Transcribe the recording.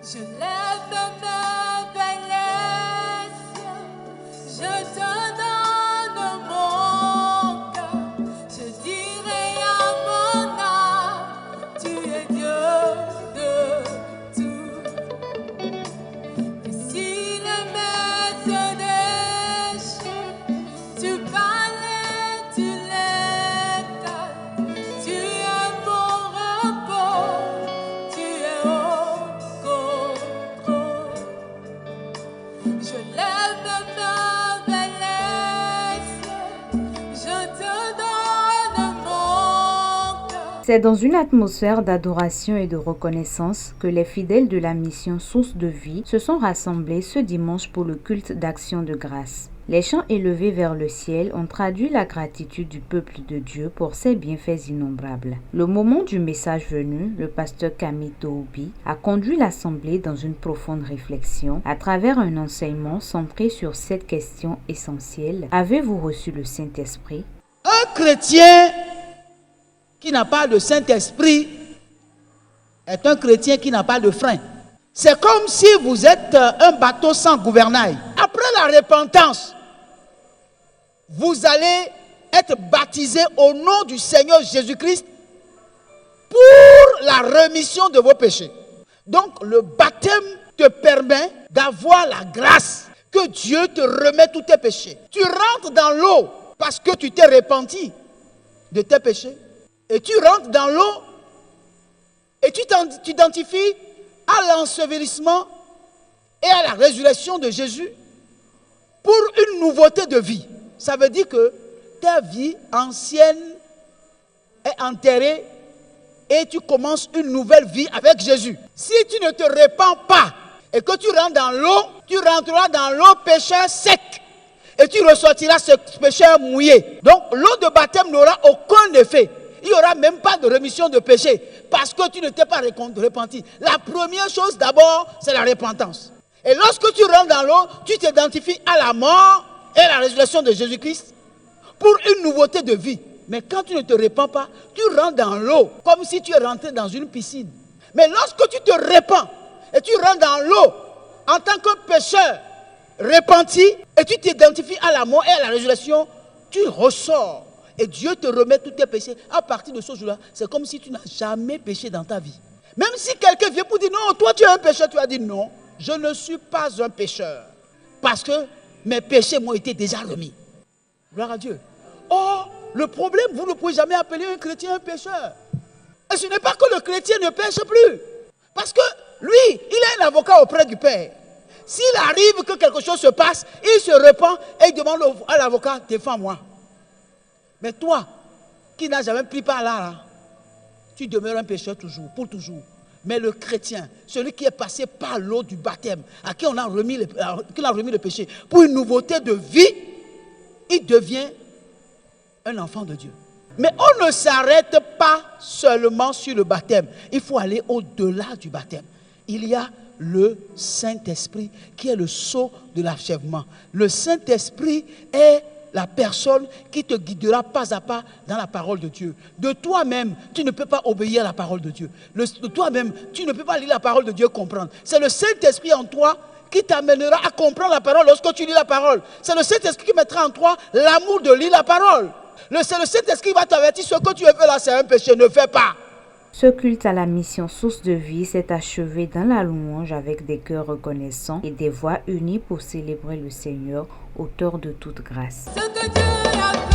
Je lève ma vers les cieux, je te donne mon cœur, je dirai à mon âme, tu es Dieu de tout. Et si les maîtres déchets, tu parlais, tu les calmes, tu es mon repos, tu es au contrôle. Je lève ma vers les cieux, je te donne mon cœur. C'est dans une atmosphère d'adoration et de reconnaissance que les fidèles de la mission Source de Vie se sont rassemblés ce dimanche pour le culte d'action de grâce. Les chants élevés vers le ciel ont traduit la gratitude du peuple de Dieu pour ses bienfaits innombrables. Le moment du message venu, le pasteur Camille Toubi a conduit l'assemblée dans une profonde réflexion à travers un enseignement centré sur cette question essentielle. Avez-vous reçu le Saint-Esprit? Un chrétien qui n'a pas le Saint-Esprit est un chrétien qui n'a pas de frein. C'est comme si vous êtes un bateau sans gouvernail. Après la repentance, vous allez être baptisé au nom du Seigneur Jésus-Christ pour la rémission de vos péchés. Donc le baptême te permet d'avoir la grâce que Dieu te remet tous tes péchés. Tu rentres dans l'eau parce que tu t'es repenti de tes péchés. Et tu rentres dans l'eau et tu t'identifies à l'ensevelissement et à la résurrection de Jésus pour une nouveauté de vie. Ça veut dire que ta vie ancienne est enterrée et tu commences une nouvelle vie avec Jésus. Si tu ne te répands pas et que tu rentres dans l'eau, tu rentreras dans l'eau pécheur sec et tu ressortiras ce pécheur mouillé. Donc l'eau de baptême n'aura aucun effet. Il n'y aura même pas de rémission de péché parce que tu ne t'es pas repenti. La première chose d'abord, c'est la repentance. Et lorsque tu rentres dans l'eau, tu t'identifies à la mort et à la résurrection de Jésus-Christ pour une nouveauté de vie. Mais quand tu ne te répands pas, tu rentres dans l'eau comme si tu es rentré dans une piscine. Mais lorsque tu te répands et tu rentres dans l'eau en tant que pécheur repenti et tu t'identifies à la mort et à la résurrection, tu ressors. Et Dieu te remet tous tes péchés. À partir de ce jour-là, c'est comme si tu n'as jamais péché dans ta vie. Même si quelqu'un vient pour dire non, toi tu es un pécheur, tu vas dire non, je ne suis pas un pécheur. Parce que mes péchés m'ont été déjà remis. Gloire à Dieu. Or, le problème, vous ne pouvez jamais appeler un chrétien un pécheur. Et ce n'est pas que le chrétien ne pêche plus. Parce que lui, il a un avocat auprès du Père. S'il arrive que quelque chose se passe, il se repent et il demande à l'avocat, défends-moi. Mais toi, qui n'as jamais pris par là, tu demeures un pécheur toujours, pour toujours. Mais le chrétien, celui qui est passé par l'eau du baptême, à qui on a remis le péché, pour une nouveauté de vie, il devient un enfant de Dieu. Mais on ne s'arrête pas seulement sur le baptême. Il faut aller au-delà du baptême. Il y a le Saint-Esprit qui est le sceau de l'achèvement. Le Saint-Esprit est la personne qui te guidera pas à pas dans la parole de Dieu. De toi-même, tu ne peux pas obéir à la parole de Dieu. De toi-même, tu ne peux pas lire la parole de Dieu et comprendre. C'est le Saint-Esprit en toi qui t'amènera à comprendre la parole lorsque tu lis la parole. C'est le Saint-Esprit qui mettra en toi l'amour de lire la parole. C'est le Saint-Esprit qui va t'avertir, ce que tu veux faire là, c'est un péché, ne fais pas. Ce culte à la mission Source de Vie s'est achevé dans la louange avec des cœurs reconnaissants et des voix unies pour célébrer le Seigneur, auteur de toute grâce. Ce que Dieu a fait.